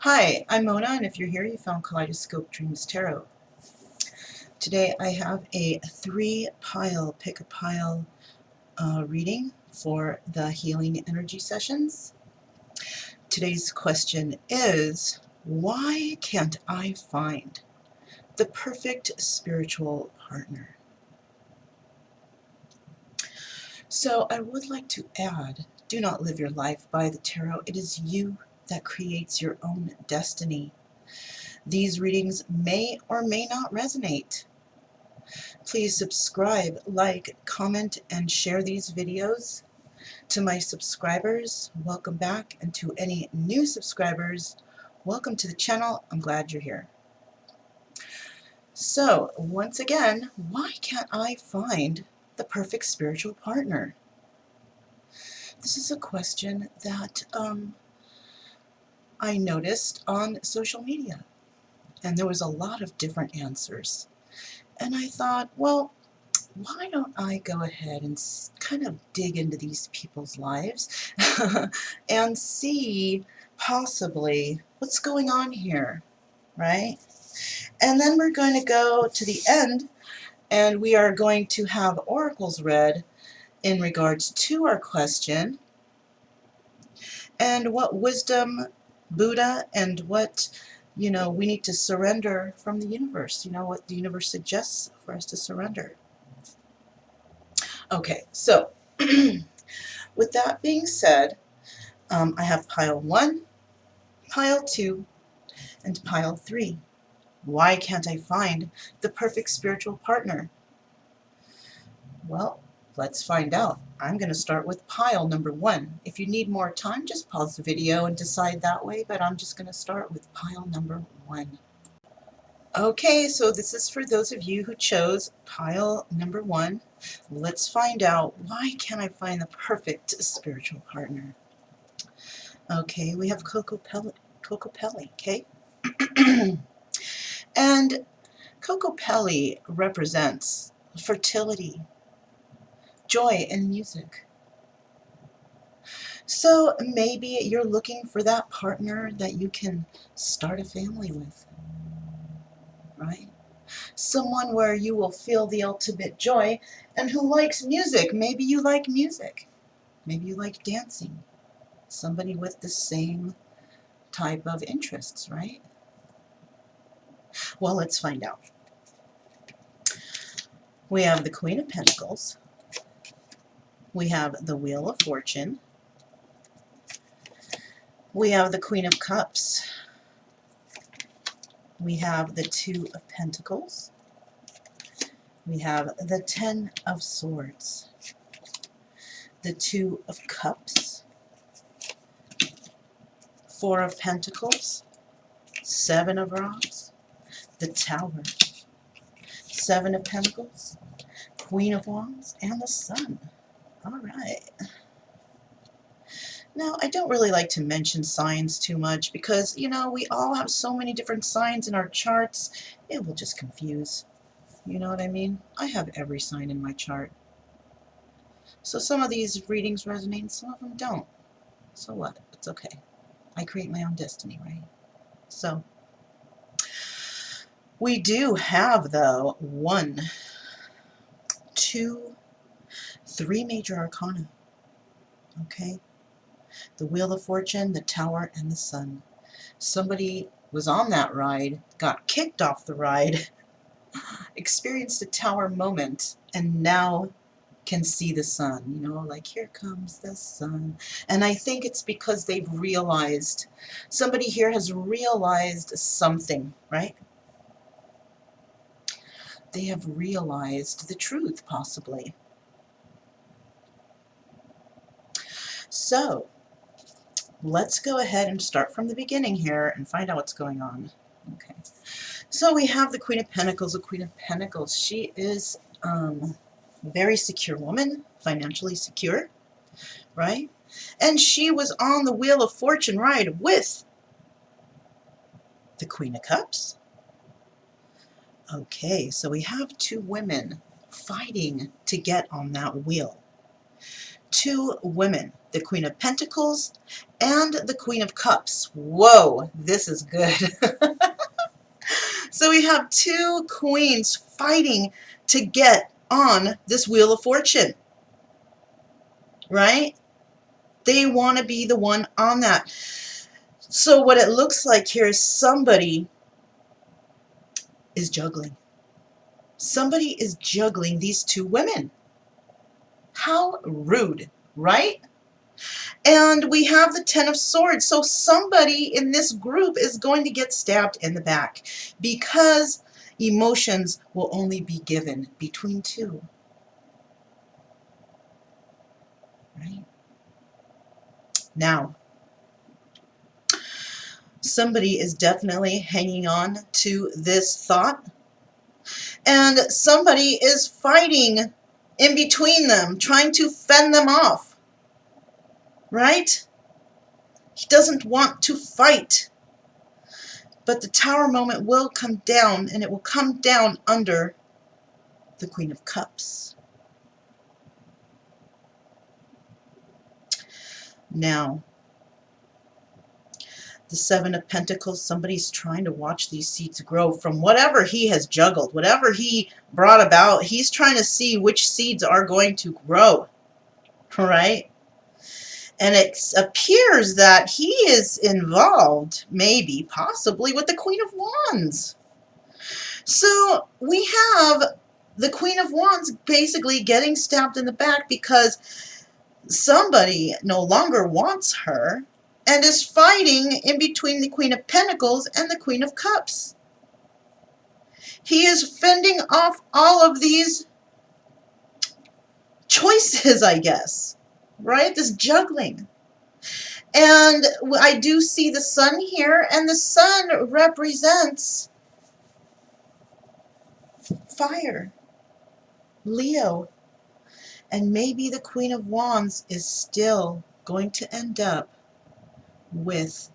Hi, I'm Mona, and if you're here, you found Kaleidoscope Dreams Tarot. Today I have a three-pile, pick-a-pile reading for the healing energy sessions. Today's question is, why can't I find the perfect spiritual partner? So I would like to add, do not live your life by the tarot. It is you that creates your own destiny. These readings may or may not resonate. Please subscribe, like, comment, and share these videos. To my subscribers, welcome back, and to any new subscribers, welcome to the channel. I'm glad you're here. So, once again, why can't I find the perfect spiritual partner? This is a question that I noticed on social media, and there was a lot of different answers. And I thought, well, why don't I go ahead and kind of dig into these people's lives and see possibly what's going on here, right? And then we're going to go to the end, and we are going to have oracles read in regards to our question, and what wisdom, Buddha, and what, we need to surrender from the universe, what the universe suggests for us to surrender. Okay, so with that being said, I have pile 1, pile 2, and pile 3. Why can't I find the perfect spiritual partner? Well, let's find out. I'm going to start with pile number 1. If you need more time, just pause the video and decide that way, but I'm just going to start with pile number 1. Okay, so this is for those of you who chose pile number 1. Let's find out, why can't I find the perfect spiritual partner? Okay, we have Kokopelli, okay? And Kokopelli represents fertility, joy, and music. So maybe you're looking for that partner that you can start a family with, right? Someone where you will feel the ultimate joy and who likes music. Maybe you like music. Maybe you like dancing. Somebody with the same type of interests, right? Well, let's find out. We have the Queen of Pentacles. We have the Wheel of Fortune. We have the Queen of Cups. We have the Two of Pentacles. We have the Ten of Swords. The Two of Cups. Four of Pentacles. Seven of Rods. The Tower. Seven of Pentacles. Queen of Wands. And the Sun. All right. Now, I don't really like to mention signs too much because, we all have so many different signs in our charts, it will just confuse. You know what I mean? I have every sign in my chart. So some of these readings resonate and some of them don't. So what? It's okay. I create my own destiny, right? So, we do have, though, 1, 2, 3 major arcana. Okay? The Wheel of Fortune, the Tower, and the Sun. Somebody was on that ride, got kicked off the ride, experienced a tower moment, and now can see the sun, like, here comes the sun. And I think it's because they've realized, somebody here has realized something, right? They have realized the truth, possibly. So, let's go ahead and start from the beginning here and find out what's going on. Okay. So we have the Queen of Pentacles. The Queen of Pentacles, she is a very secure woman, financially secure, right? And she was on the Wheel of Fortune ride with the Queen of Cups. Okay, so we have 2 women fighting to get on that wheel. two women, the Queen of Pentacles and the Queen of Cups. Whoa, this is good. So we have two queens fighting to get on this Wheel of Fortune, right? They want to be the one on that. So what it looks like here is somebody is juggling. Somebody is juggling these two women. How rude, right? And we have the Ten of Swords. So somebody in this group is going to get stabbed in the back because emotions will only be given between two. Right? Now, somebody is definitely hanging on to this thought, and somebody is fighting in between them, trying to fend them off. Right? He doesn't want to fight. But the Tower moment will come down, and it will come down under the Queen of Cups. Now, the Seven of Pentacles, somebody's trying to watch these seeds grow from whatever he has juggled, whatever he brought about. He's trying to see which seeds are going to grow, right? And it appears that he is involved, maybe, possibly, with the Queen of Wands. So we have the Queen of Wands basically getting stabbed in the back because somebody no longer wants her and is fighting in between the Queen of Pentacles and the Queen of Cups. He is fending off all of these choices, I guess, right? This juggling. And I do see the sun here, and the sun represents fire, Leo. And maybe the Queen of Wands is still going to end up with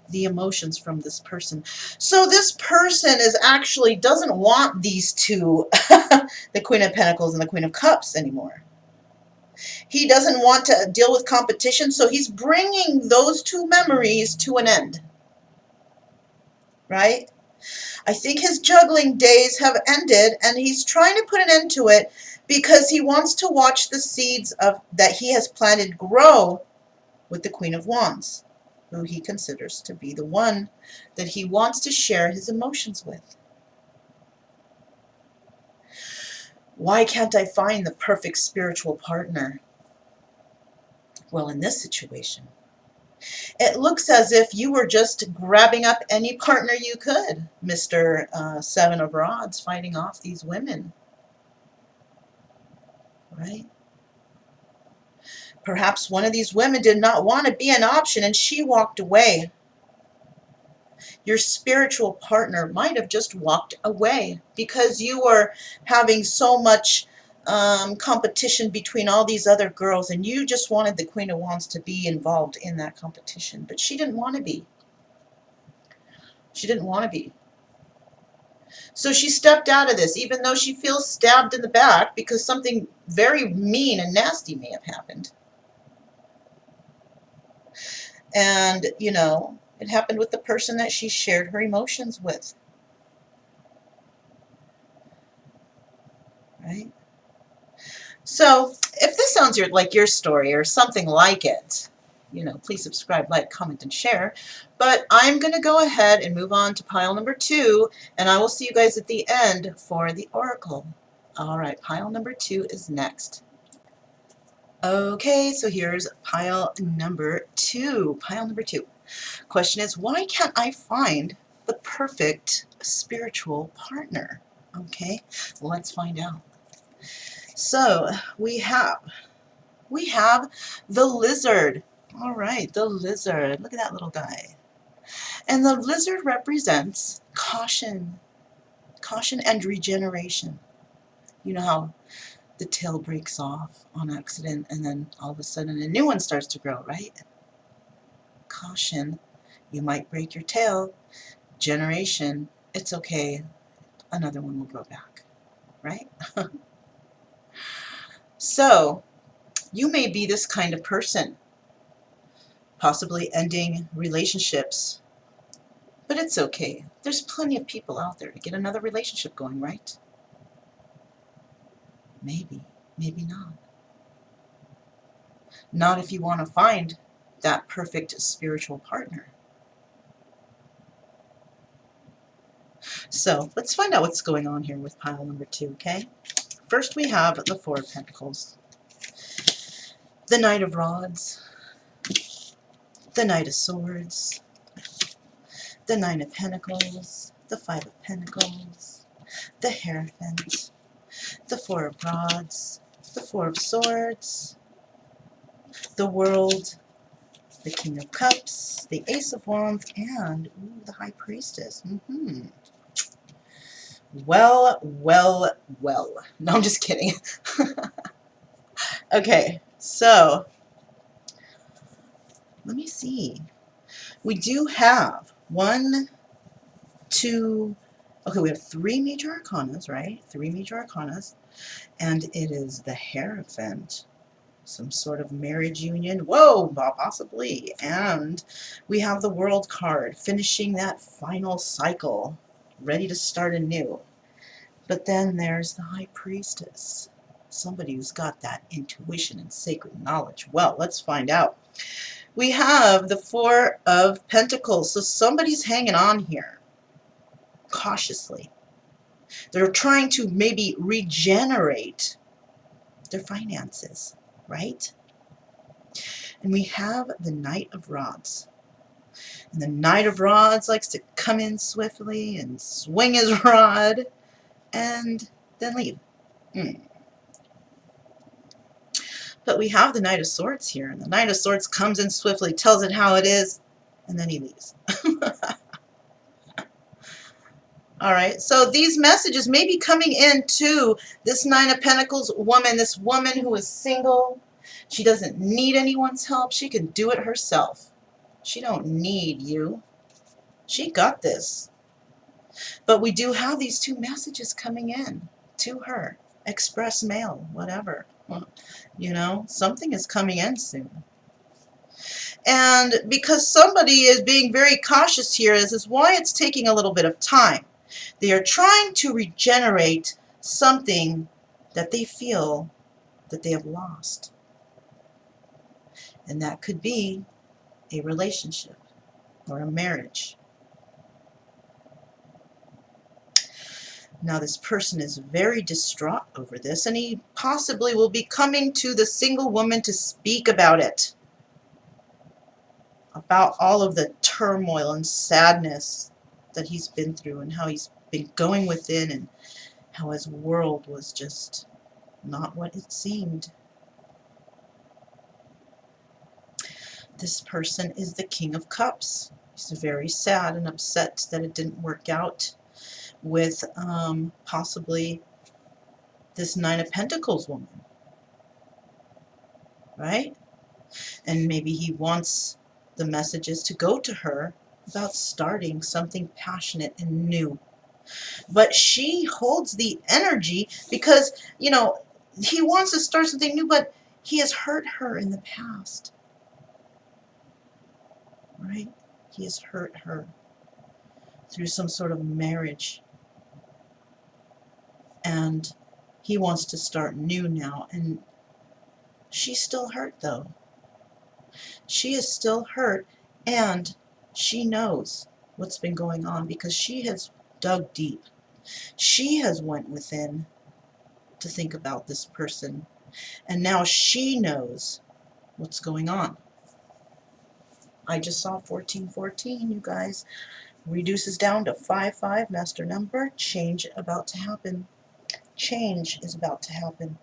the emotions from this person. So this person is actually doesn't want these two, the Queen of Pentacles and the Queen of Cups anymore. He doesn't want to deal with competition, so he's bringing those two memories to an end. Right? I think his juggling days have ended, and he's trying to put an end to it because he wants to watch the seeds that he has planted grow with the Queen of Wands, who he considers to be the one that he wants to share his emotions with. Why can't I find the perfect spiritual partner? Well, in this situation, it looks as if you were just grabbing up any partner you could, Mr. Seven of Rods, fighting off these women. Right? Perhaps one of these women did not want to be an option and she walked away. Your spiritual partner might have just walked away because you were having so much competition between all these other girls, and you just wanted the Queen of Wands to be involved in that competition. But she didn't want to be. She didn't want to be. So she stepped out of this, even though she feels stabbed in the back because something very mean and nasty may have happened. And, you know, it happened with the person that she shared her emotions with. Right? So, if this sounds like your story or something like it, you know, please subscribe, like, comment, and share. But I'm going to go ahead and move on to pile number 2, and I will see you guys at the end for the oracle. All right, pile number 2 is next. Okay, so here's pile number 2. Pile number 2. Question is, why can't I find the perfect spiritual partner? Okay, well, let's find out. So we have the lizard. All right, the lizard. Look at that little guy. And the lizard represents caution. Caution and regeneration. You know how the tail breaks off on accident and then all of a sudden a new one starts to grow, right? Caution. You might break your tail. Generation. It's okay. Another one will grow back, right? So You may be this kind of person, possibly ending relationships, but it's okay. There's plenty of people out there to get another relationship going, right? Maybe, maybe not. Not if you want to find that perfect spiritual partner. So let's find out what's going on here with pile number 2, okay? First we have the Four of Pentacles, the Knight of Rods, the Knight of Swords, the Nine of Pentacles, the Five of Pentacles, the Hierophant, the Four of Rods, the Four of Swords, the World, the King of Cups, the Ace of Wands, and the High Priestess. Well, well, well. No, I'm just kidding. Okay, so let me see. We do have one, two, okay, we have 3 major arcanas, right? 3 major arcanas, and it is the Hierophant, some sort of marriage union, whoa, possibly, and we have the World card, finishing that final cycle, ready to start anew. But then there's the High Priestess, somebody who's got that intuition and sacred knowledge. Well, let's find out. We have the Four of Pentacles, so somebody's hanging on here, cautiously. They're trying to maybe regenerate their finances, right? And we have the Knight of Rods. And the Knight of Rods likes to come in swiftly and swing his rod and then leave. But we have the Knight of Swords here, and the Knight of Swords comes in swiftly, tells it how it is, and then he leaves. Alright, so these messages may be coming in to this Nine of Pentacles woman, this woman who is single. She doesn't need anyone's help. She can do it herself. She don't need you. She got this. But we do have these 2 messages coming in to her. Express mail, whatever. You know, something is coming in soon. And because somebody is being very cautious here, this is why it's taking a little bit of time. They are trying to regenerate something that they feel that they have lost. And that could be a relationship or a marriage. Now this person is very distraught over this, and he possibly will be coming to the single woman to speak about it. About all of the turmoil and sadness that he's been through and how he's been going within and how his world was just not what it seemed. This person is the King of Cups. He's very sad and upset that it didn't work out with possibly this Nine of Pentacles woman, right? And maybe he wants the messages to go to her about starting something passionate and new. But she holds the energy because, you know, he wants to start something new, but he has hurt her in the past, right? He has hurt her through some sort of marriage. And he wants to start new now. And she's still hurt, though. She is still hurt, and she knows what's been going on because she has dug deep. She has went within to think about this person, and now she knows what's going on. I just saw 1414, you guys. Reduces down to 55, master number. Change about to happen. Change is about to happen.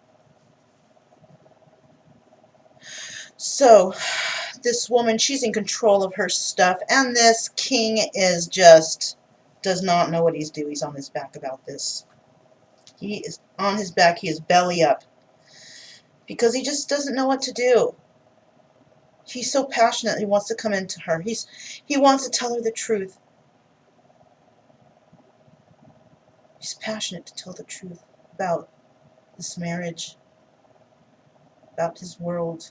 So, this woman, she's in control of her stuff, and this king is just does not know what he's doing. He's on his back about this. He is on his back. He is belly up because he just doesn't know what to do. He's so passionate. He wants to come into her. He wants to tell her the truth. He's passionate to tell the truth about this marriage. about his world.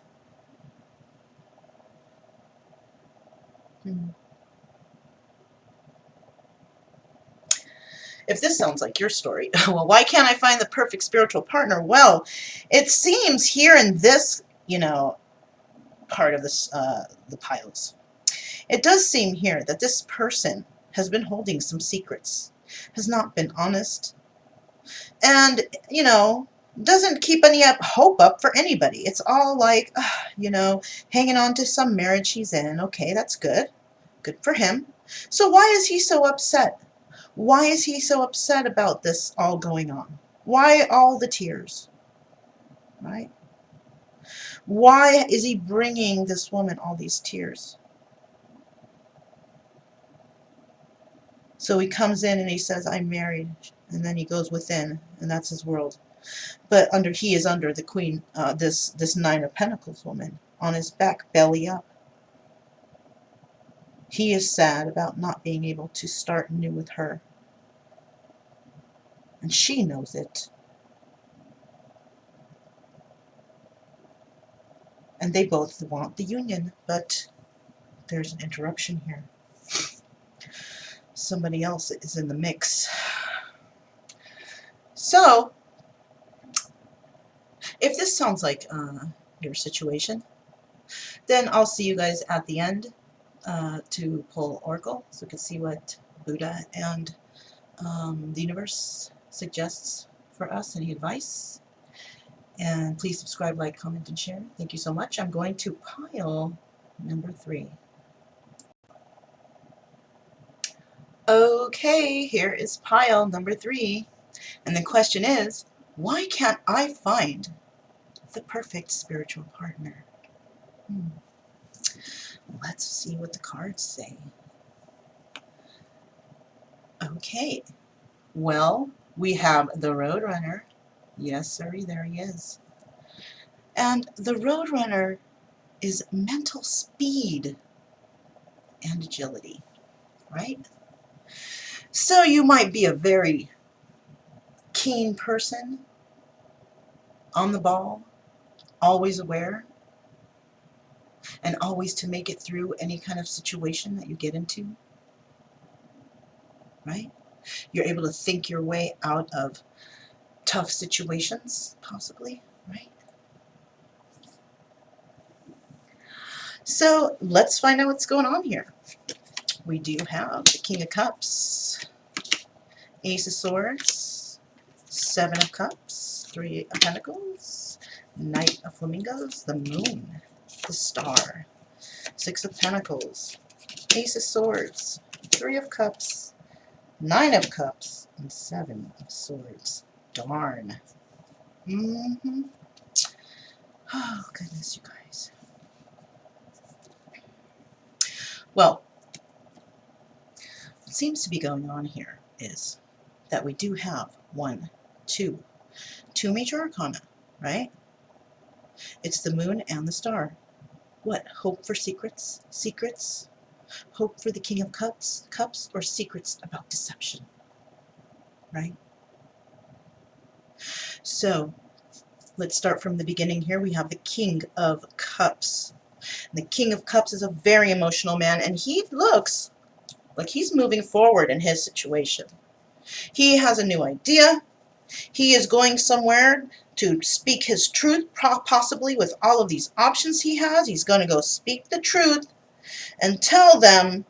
If this sounds like your story, well, why can't I find the perfect spiritual partner? Well, it seems here in this, part of this, the piles, it does seem here that this person has been holding some secrets, has not been honest, and, doesn't keep any hope up for anybody. It's all like, hanging on to some marriage he's in. Okay, that's good. Good for him. So why is he so upset? Why is he so upset about this all going on? Why all the tears? Right? Why is he bringing this woman all these tears? So he comes in and he says, I'm married. And then he goes within, and that's his world. But he is under the queen, this Nine of Pentacles woman, on his back, belly up. He is sad about not being able to start new with her. And she knows it. And they both want the union, but there's an interruption here. Somebody else is in the mix. So, if this sounds like your situation, then I'll see you guys at the end to pull Oracle, so we can see what Buddha and the universe suggests for us, any advice. And please subscribe, like, comment, and share. Thank you so much. I'm going to pile number 3. Okay, here is pile number 3. And the question is, why can't I find the perfect spiritual partner? Let's see what the cards say. Okay, well, we have the Roadrunner. Yes, sirree, there he is. And the Roadrunner is mental speed and agility, right? So you might be a very keen person, on the ball, always aware, and always to make it through any kind of situation that you get into, right? You're able to think your way out of tough situations, possibly, right? So let's find out what's going on here. We do have the King of Cups, Ace of Swords, 7 of Cups, 3 of Pentacles, Knight of Flamingos, the Moon, the Star, 6 of Pentacles, Ace of Swords, 3 of Cups, 9 of Cups, and 7 of Swords. Darn. Oh, goodness, you guys. Well, what seems to be going on here is that we do have two major arcana, right? It's the Moon and the Star. What? Hope for secrets? Secrets? Hope for the King of Cups? Cups? Or secrets about deception? Right? So, let's start from the beginning here. We have the King of Cups. The King of Cups is a very emotional man, and he looks like he's moving forward in his situation. He has a new idea. He is going somewhere to speak his truth, possibly with all of these options he has. He's going to go speak the truth and tell them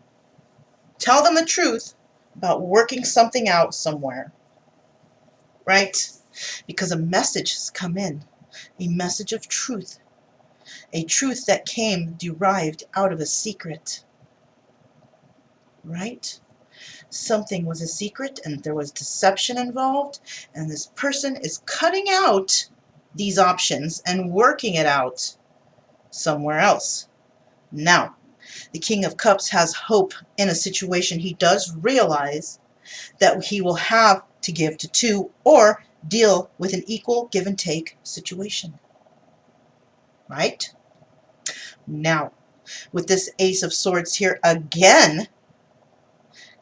the truth about working something out somewhere, right? Because a message has come in, a message of truth, a truth that came derived out of a secret, right? Something was a secret and there was deception involved, and this person is cutting out these options and working it out somewhere else. Now, the King of Cups has hope in a situation. He does realize that he will have to give to 2 or deal with an equal give and take situation. Right? Now, with this Ace of Swords here again,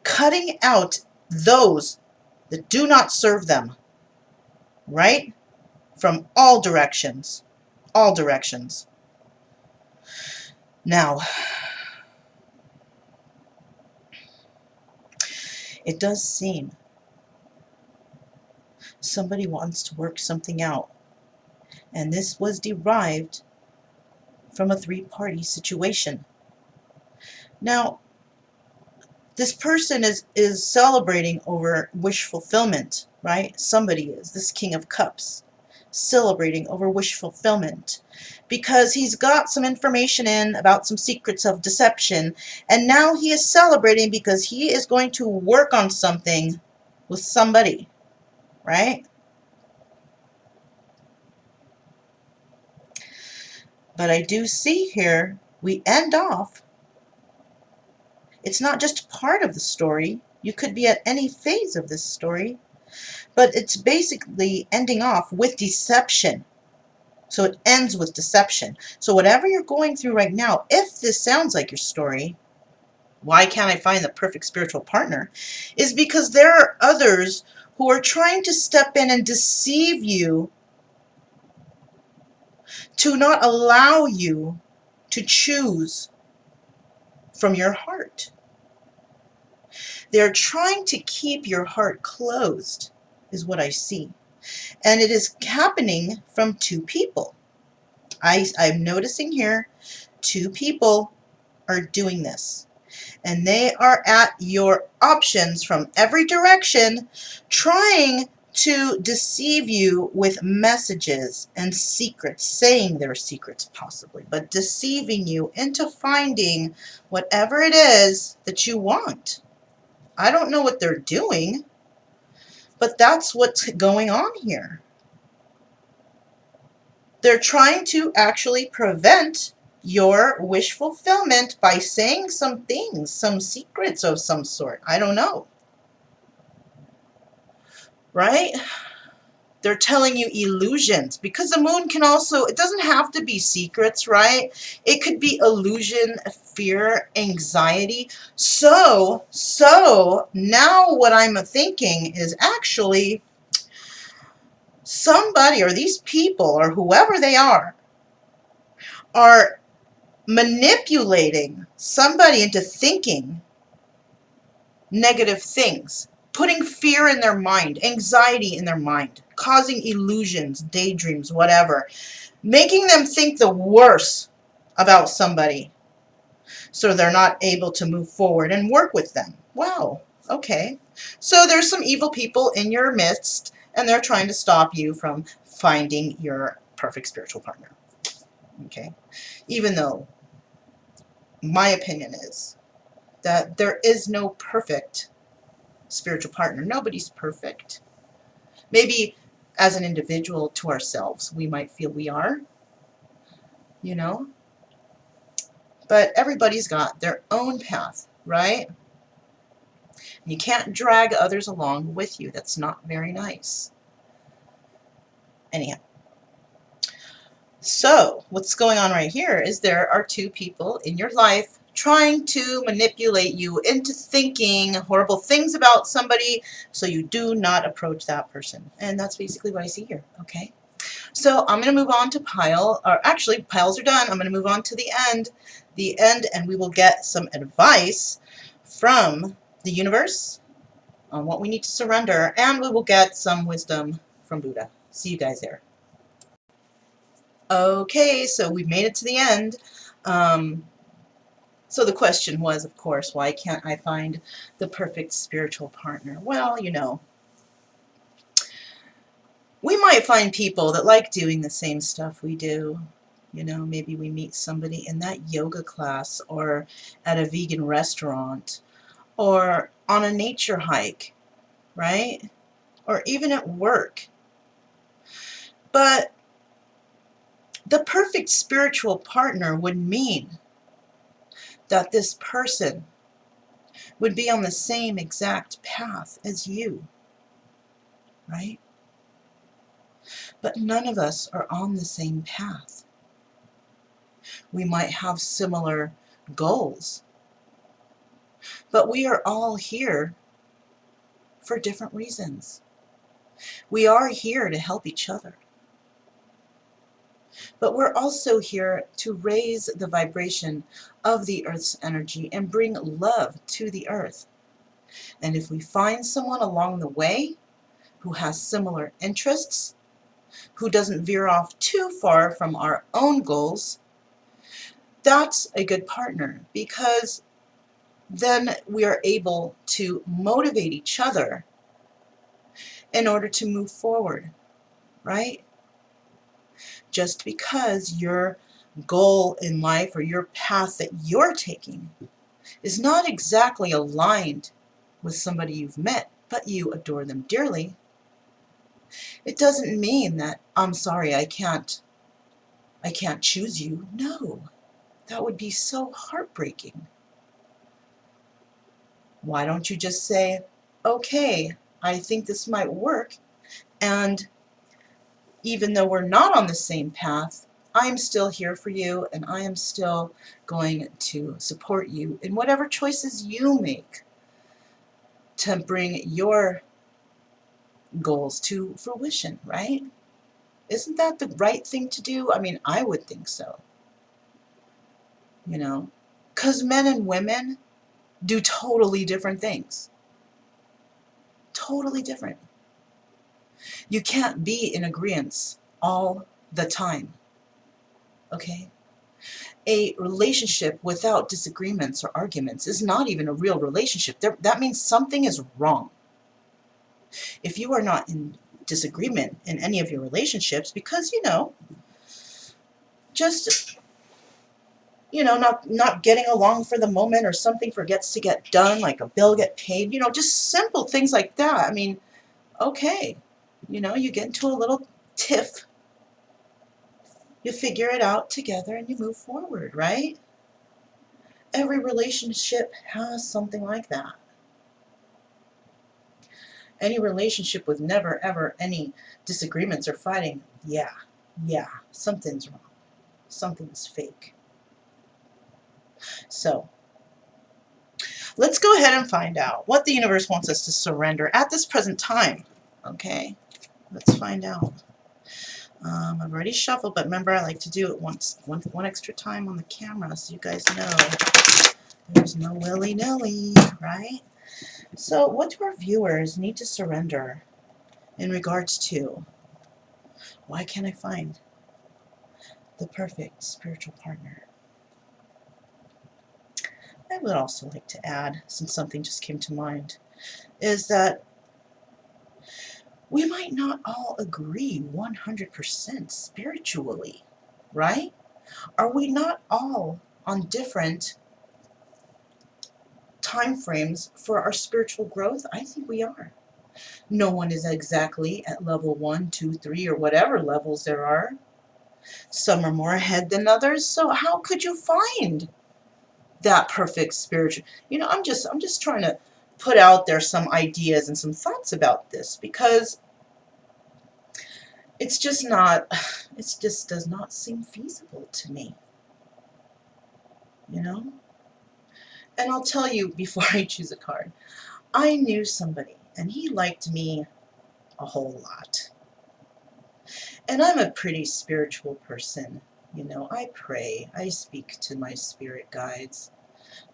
cutting out those that do not serve them, right? From all directions, all directions. Now, it does seem somebody wants to work something out, and this was derived from a three-party situation. Now, this person is celebrating over wish fulfillment, right? Somebody is, this King of Cups, celebrating over wish fulfillment because he's got some information in about some secrets of deception, and now he is celebrating because he is going to work on something with somebody, right? But I do see here, we end off, it's not just part of the story. You could be at any phase of this story, but it's basically ending off with deception. So it ends with deception. So whatever you're going through right now, if this sounds like your story, why can't I find the perfect spiritual partner? Is because there are others who are trying to step in and deceive you to not allow you to choose from your heart. They're trying to keep your heart closed, is what I see. And it is happening from two people. I'm noticing here, two people are doing this. And they are at your options from every direction, trying to deceive you with messages and secrets, saying they're secrets possibly, but deceiving you into finding whatever it is that you want. I don't know what they're doing, but that's what's going on here. They're trying to actually prevent your wish fulfillment by saying some things, some secrets of some sort. I don't know. Right? They're telling you illusions, because the moon can also, it doesn't have to be secrets, right? It could be illusion, fear, anxiety. So now what I'm thinking is actually somebody, or these people, or whoever they are manipulating somebody into thinking negative things, putting fear in their mind, anxiety in their mind, causing illusions, daydreams, whatever, making them think the worst about somebody so they're not able to move forward and work with them. Wow, okay. So there's some evil people in your midst, and they're trying to stop you from finding your perfect spiritual partner. Okay? Even though my opinion is that there is no perfect spiritual partner. Nobody's perfect. Maybe as an individual to ourselves, we might feel we are, you know, but everybody's got their own path, right? You can't drag others along with you. That's not very nice. Anyhow, so what's going on right here is there are two people in your life trying to manipulate you into thinking horrible things about somebody so you do not approach that person. And that's basically what I see here, okay? So I'm going to move on to pile, or actually piles are done. I'm going to move on to the end, and we will get some advice from the universe on what we need to surrender, and we will get some wisdom from Buddha. See you guys there. Okay, so we've made it to the end. So the question was, of course, why can't I find the perfect spiritual partner? Well, you know, we might find people that like doing the same stuff we do. You know, maybe we meet somebody in that yoga class, or at a vegan restaurant, or on a nature hike, right? Or even at work. But the perfect spiritual partner would mean that this person would be on the same exact path as you, right? But none of us are on the same path. We might have similar goals, but we are all here for different reasons. We are here to help each other. But we're also here to raise the vibration of the Earth's energy and bring love to the Earth. And if we find someone along the way who has similar interests, who doesn't veer off too far from our own goals, that's a good partner, because then we are able to motivate each other in order to move forward, right? Just because your goal in life or your path that you're taking is not exactly aligned with somebody you've met, but you adore them dearly, it doesn't mean that, I'm sorry, I can't choose you. No, that would be so heartbreaking. Why don't you just say, okay, I think this might work, and even though we're not on the same path, I'm still here for you, and I am still going to support you in whatever choices you make to bring your goals to fruition, right? Isn't that the right thing to do? I mean, I would think so, you know, because men and women do totally different things. Totally different. You can't be in agreement all the time, okay? A relationship without disagreements or arguments is not even a real relationship. That means something is wrong. If you are not in disagreement in any of your relationships, because, just, not getting along for the moment, or something forgets to get done, like a bill get paid, just simple things like that. I mean, okay, you get into a little tiff, you figure it out together, and you move forward, right? Every relationship has something like that. Any relationship with never ever any disagreements or fighting, yeah, something's wrong. Something's fake. So, let's go ahead and find out what the universe wants us to surrender at this present time. Okay, let's find out. I've already shuffled, but remember, I like to do it one extra time on the camera, so you guys know there's no willy-nilly, right? So what do our viewers need to surrender in regards to, why can't I find the perfect spiritual partner? I would also like to add, since something just came to mind, is that we might not all agree 100% spiritually, right? Are we not all on different time frames for our spiritual growth? I think we are. No one is exactly at level 1, 2, 3, or whatever levels there are. Some are more ahead than others, so how could you find that perfect spiritual? I'm just trying to put out there some ideas and some thoughts about this, because it just does not seem feasible to me, you know? And I'll tell you, before I choose a card, I knew somebody, and he liked me a whole lot. And I'm a pretty spiritual person. I pray, I speak to my spirit guides,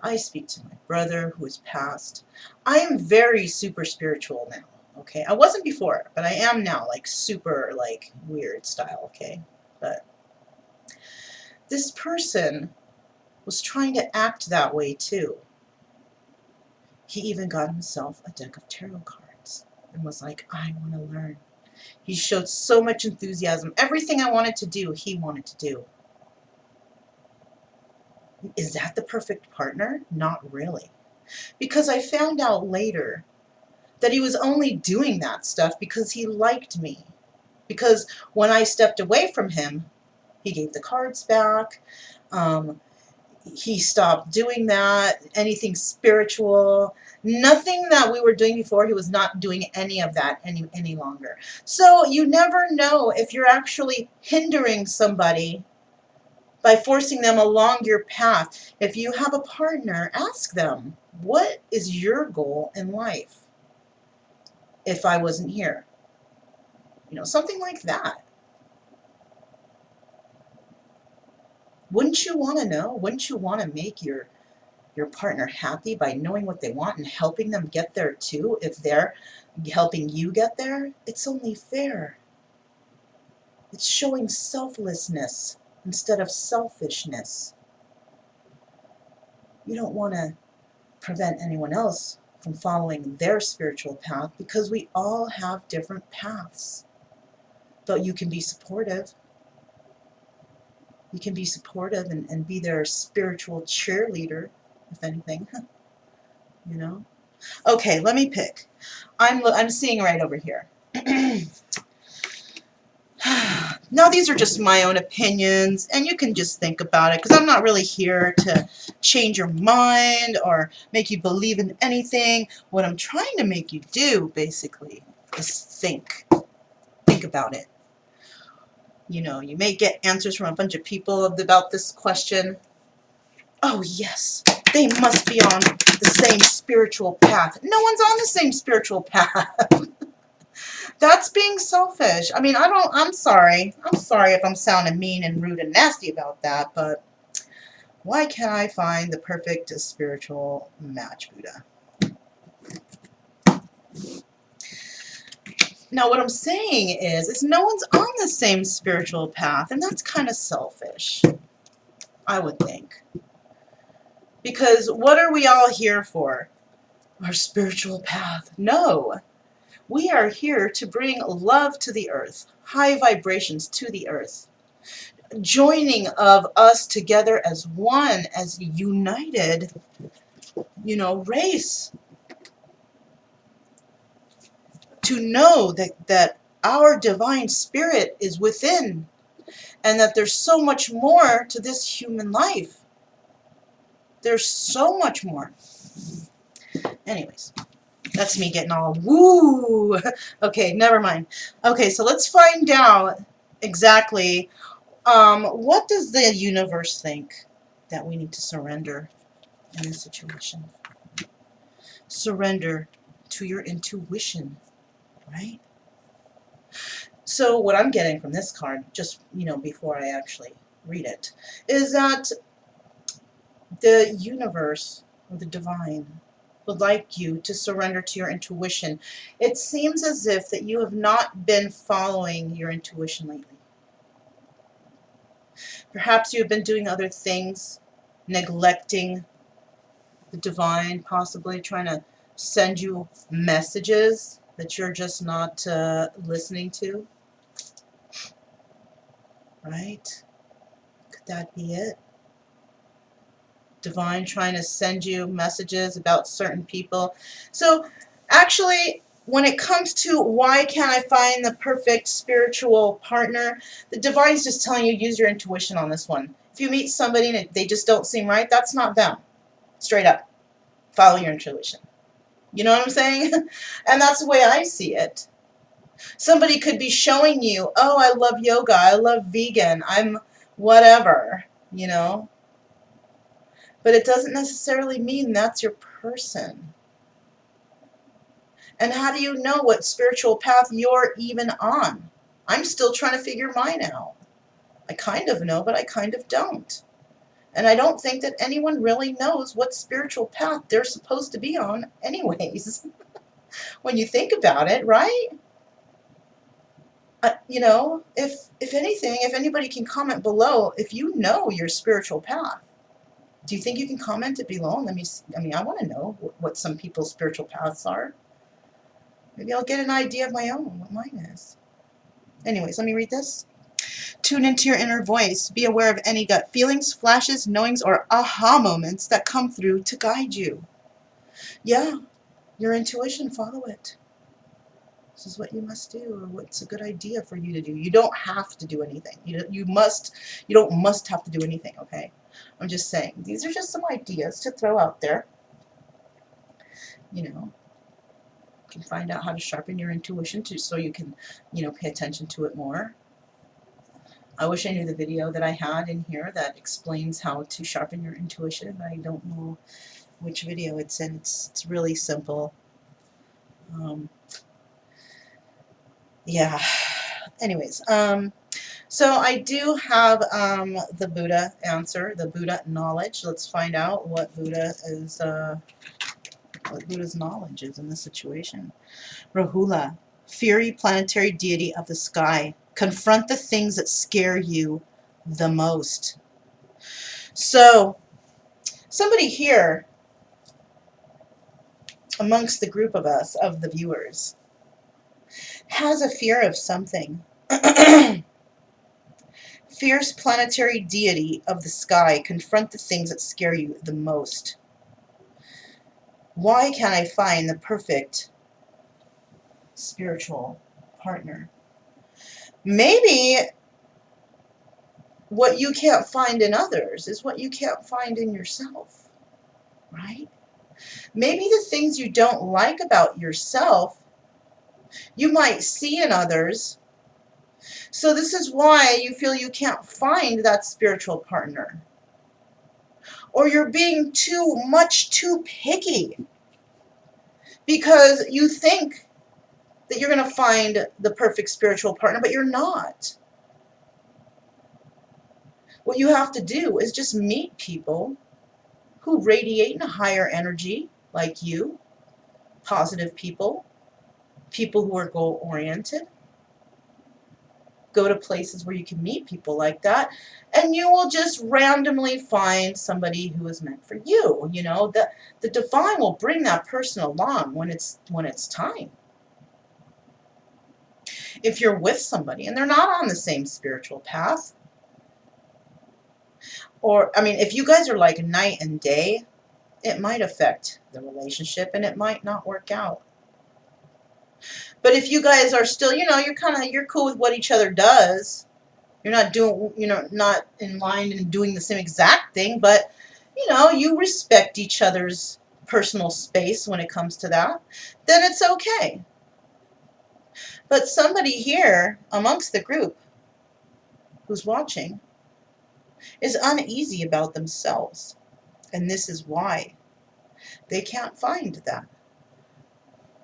I speak to my brother who has passed. I am very super spiritual now, okay? I wasn't before, but I am now, like super, like, weird style, okay? But this person was trying to act that way too. He even got himself a deck of tarot cards and was like, I want to learn. He showed so much enthusiasm. Everything I wanted to do, he wanted to do. Is that the perfect partner? Not really. Because I found out later that he was only doing that stuff because he liked me. Because when I stepped away from him, he gave the cards back. He stopped doing that, anything spiritual. Nothing that we were doing before, he was not doing any of that any longer. So you never know if you're actually hindering somebody by forcing them along your path. If you have a partner, ask them, what is your goal in life if I wasn't here? Something like that. Wouldn't you want to know? Wouldn't you want to make your partner happy by knowing what they want and helping them get there too? If they're helping you get there, it's only fair. It's showing selflessness instead of selfishness. You don't want to prevent anyone else from following their spiritual path because we all have different paths. But you can be supportive. You can be supportive and be their spiritual cheerleader, if anything, you know? Okay, let me pick. I'm seeing right over here. Now, these are just my own opinions, and you can just think about it, because I'm not really here to change your mind or make you believe in anything. What I'm trying to make you do, basically, is think. Think about it. You know, you may get answers from a bunch of people about this question. Oh, yes, they must be on the same spiritual path. No one's on the same spiritual path. That's being selfish. I mean, I'm sorry. I'm sorry if I'm sounding mean and rude and nasty about that, but why can't I find the perfect spiritual match, Buddha? Now, what I'm saying is no one's on the same spiritual path, and that's kind of selfish, I would think. Because what are we all here for? Our spiritual path. No. We are here to bring love to the earth, high vibrations to the earth. Joining of us together as one, as a united, race. To know that our divine spirit is within, and that there's so much more to this human life. There's so much more. Anyways, that's me getting all woo. Okay, never mind. Okay, so let's find out exactly what does the universe think that we need to surrender in this situation. Surrender to your intuition, right? So what I'm getting from this card, just before I actually read it, is that the universe, or the divine, would like you to surrender to your intuition. It seems as if that you have not been following your intuition lately. Perhaps you have been doing other things, neglecting the divine, possibly trying to send you messages that you're just not listening to. Right? Could that be it? Divine trying to send you messages about certain people. So actually, when it comes to why can't I find the perfect spiritual partner, the divine's just telling you use your intuition on this one. If you meet somebody and they just don't seem right, that's not them. Straight up. Follow your intuition. You know what I'm saying? And that's the way I see it. Somebody could be showing you, oh, I love yoga, I love vegan, I'm whatever, But it doesn't necessarily mean that's your person. And how do you know what spiritual path you're even on? I'm still trying to figure mine out. I kind of know, but I kind of don't. And I don't think that anyone really knows what spiritual path they're supposed to be on anyways. When you think about it, right? If anything, if anybody can comment below, if you know your spiritual path, do you think you can comment it below? And let me see. I mean, I want to know what some people's spiritual paths are. Maybe I'll get an idea of my own, what mine is. Anyways, let me read this. Tune into your inner voice. Be aware of any gut feelings, flashes, knowings, or aha moments that come through to guide you. Yeah, your intuition, follow it. This is what you must do, or what's a good idea for you to do. You don't have to do anything. You don't must have to do anything, okay? I'm just saying, these are just some ideas to throw out there. You can find out how to sharpen your intuition so you can, pay attention to it more. I wish I knew the video that I had in here that explains how to sharpen your intuition, but I don't know which video it's in. It's really simple. Yeah. Anyways, So I do have the Buddha answer, the Buddha knowledge. Let's find out what Buddha's knowledge is in this situation. Rahula, fiery planetary deity of the sky, confront the things that scare you the most. So somebody here amongst the group of us, of the viewers, has a fear of something. Fierce planetary deity of the sky, confront the things that scare you the most. Why can't I find the perfect spiritual partner? Maybe what you can't find in others is what you can't find in yourself, right? Maybe the things you don't like about yourself, you might see in others. So this is why you feel you can't find that spiritual partner. Or you're being too picky because you think that you're going to find the perfect spiritual partner, but you're not. What you have to do is just meet people who radiate in a higher energy like you, positive people, people who are goal-oriented. Go to places where you can meet people like that, and you will just randomly find somebody who is meant for you. You know, the divine will bring that person along when it's time. If you're with somebody and they're not on the same spiritual path, or, I mean, if you guys are like night and day, it might affect the relationship and it might not work out. But if you guys are still, you know, you're cool with what each other does, you're not doing, you know, not in line and doing the same exact thing, but, you know, you respect each other's personal space when it comes to that, then it's okay. But somebody here amongst the group who's watching is uneasy about themselves. And this is why they can't find that,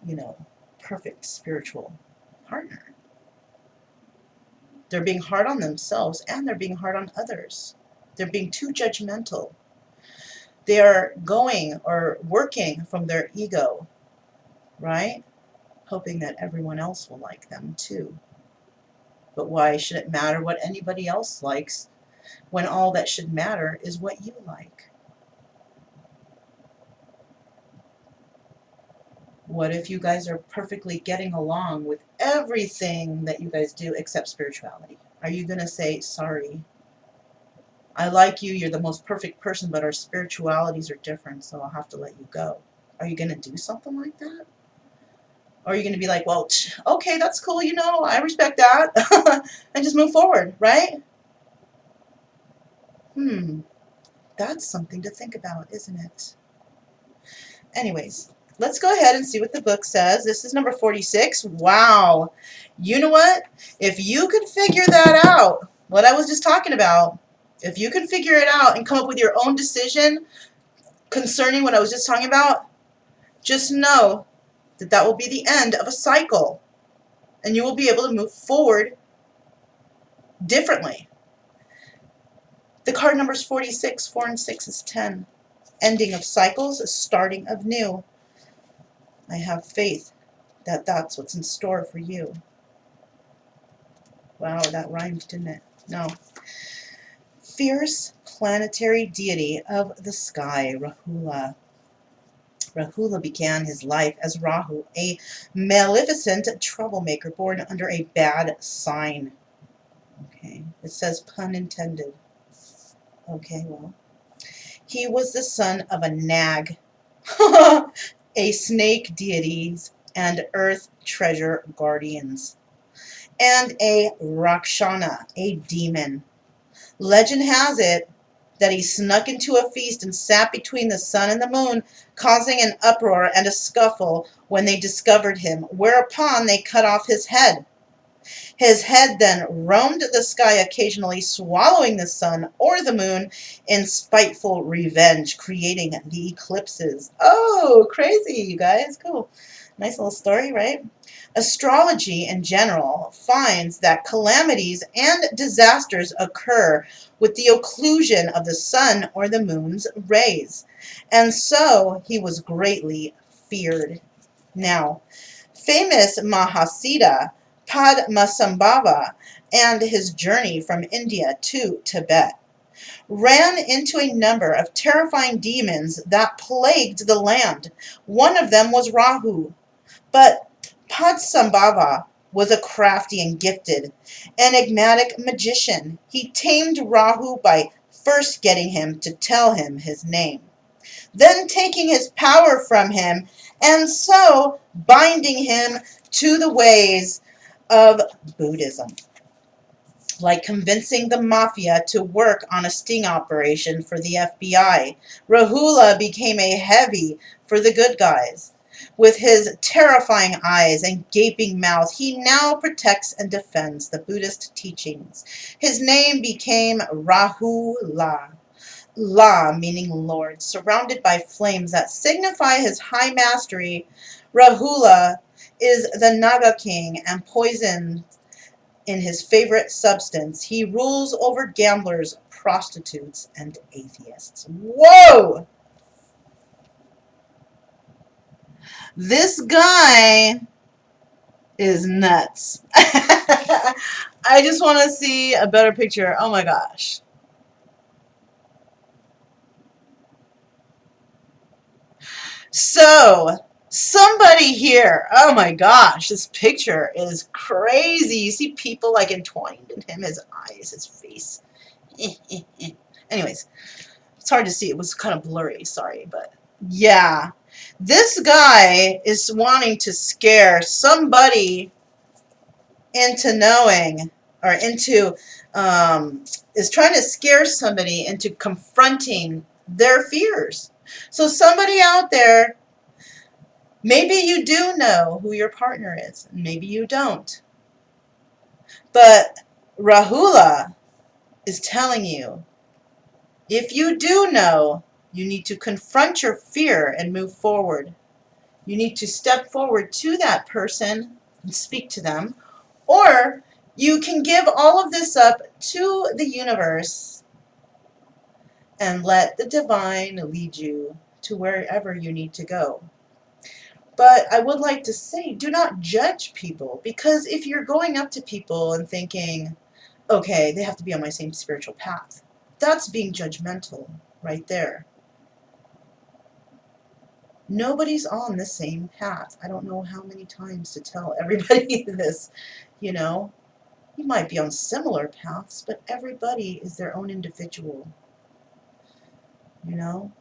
you know, perfect spiritual partner. They're being hard on themselves and they're being hard on others. They're being too judgmental. They are going or working from their ego, right? Hoping that everyone else will like them too. But why should it matter what anybody else likes when all that should matter is what you like? What if you guys are perfectly getting along with everything that you guys do except spirituality? Are you going to say, sorry, I like you, you're the most perfect person, but our spiritualities are different, so I'll have to let you go? Are you going to do something like that? Or are you going to be like, well, okay, that's cool, you know, I respect that, and just move forward, right? That's something to think about, isn't it? Anyways, let's go ahead and see what the book says. This is number 46. Wow. You know what? If you could figure that out, what I was just talking about, if you can figure it out and come up with your own decision concerning what I was just talking about, just know that that will be the end of a cycle. And you will be able to move forward differently. The card number is 46. 4 and 6 is 10. Ending of cycles, starting of new. I have faith that that's what's in store for you. Wow, that rhymed, didn't it? No. Fierce planetary deity of the sky, Rahula. Rahula began his life as Rahu, a maleficent troublemaker born under a bad sign. Okay, it says pun intended. Okay, well. He was the son of a nag, a snake deities, and earth treasure guardians, and a Rakshana, a demon. Legend has it that he snuck into a feast and sat between the sun and the moon, causing an uproar and a scuffle when they discovered him, whereupon they cut off his head. His head then roamed the sky, occasionally swallowing the sun or the moon in spiteful revenge, creating the eclipses. Oh, crazy, you guys. Cool. Nice little story, right? Astrology in general finds that calamities and disasters occur with the occlusion of the sun or the moon's rays, and so he was greatly feared. Now, famous Mahasiddha Padmasambhava and his journey from India to Tibet ran into a number of terrifying demons that plagued the land. One of them was Rahu, but Padmasambhava was a crafty and gifted, enigmatic magician. He tamed Rahu by first getting him to tell him his name, then taking his power from him, and so binding him to the ways of Buddhism, like convincing the mafia to work on a sting operation for the FBI. Rahula became a heavy for the good guys. With his terrifying eyes and gaping mouth, he now protects and defends the Buddhist teachings. His name became Rahula. La meaning Lord, surrounded by flames that signify his high mastery. Rahula is the Naga king and poison in his favorite substance. He rules over gamblers, prostitutes, and atheists. Whoa! This guy is nuts. I just want to see a better picture. Oh my gosh. So, somebody here, oh my gosh, this picture is crazy. You see people like entwined in him, his eyes, his face. Anyways, it's hard to see. It was kind of blurry, sorry, but yeah. This guy is wanting to scare somebody into knowing, or into, is trying to scare somebody into confronting their fears. So somebody out there, maybe you do know who your partner is, maybe you don't. But Rahula is telling you, if you do know, you need to confront your fear and move forward. You need to step forward to that person and speak to them. Or you can give all of this up to the universe and let the divine lead you to wherever you need to go. But I would like to say, do not judge people, because if you're going up to people and thinking, okay, they have to be on my same spiritual path, that's being judgmental right there. Nobody's on the same path. I don't know how many times to tell everybody this, you know. You might be on similar paths, but everybody is their own individual, you know.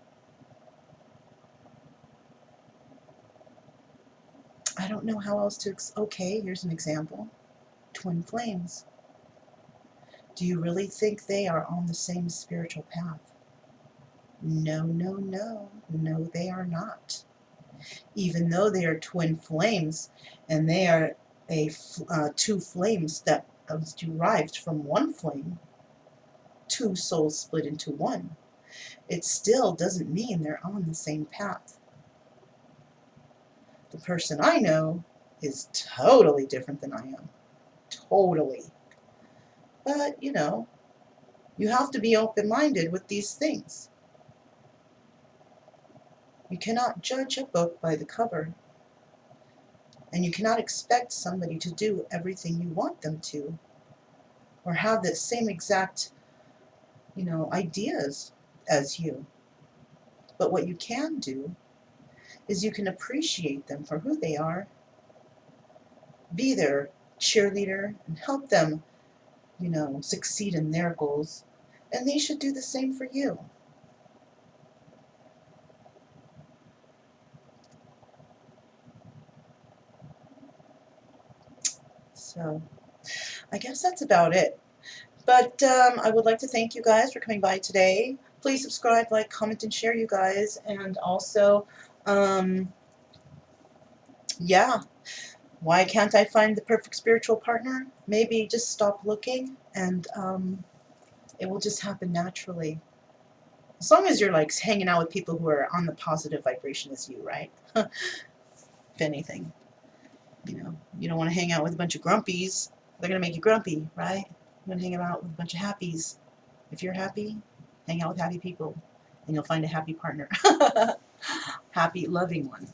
I don't know how else to, okay, here's an example. Twin flames. Do you really think they are on the same spiritual path? No, no, no. No, they are not. Even though they are twin flames, and they are two flames that was derived from one flame, two souls split into one, it still doesn't mean they're on the same path. The person I know is totally different than I am. Totally. But, you know, you have to be open-minded with these things. You cannot judge a book by the cover. And you cannot expect somebody to do everything you want them to, or have the same exact, you know, ideas as you. But what you can do is you can appreciate them for who they are, be their cheerleader, and help them, you know, succeed in their goals. And they should do the same for you. So, I guess that's about it. But I would like to thank you guys for coming by today. Please subscribe, like, comment, and share, you guys. And also, yeah, why can't I find the perfect spiritual partner? Maybe just stop looking, and it will just happen naturally. As long as you're like hanging out with people who are on the positive vibration as you, right? if anything. You know, you don't want to hang out with a bunch of grumpies. They're going to make you grumpy, right? You want to hang out with a bunch of happies. If you're happy, hang out with happy people, and you'll find a happy partner. Happy, loving one.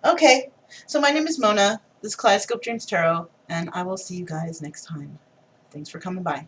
Okay, so my name is Mona. This is Kaleidoscope Dreams Tarot, and I will see you guys next time. Thanks for coming by.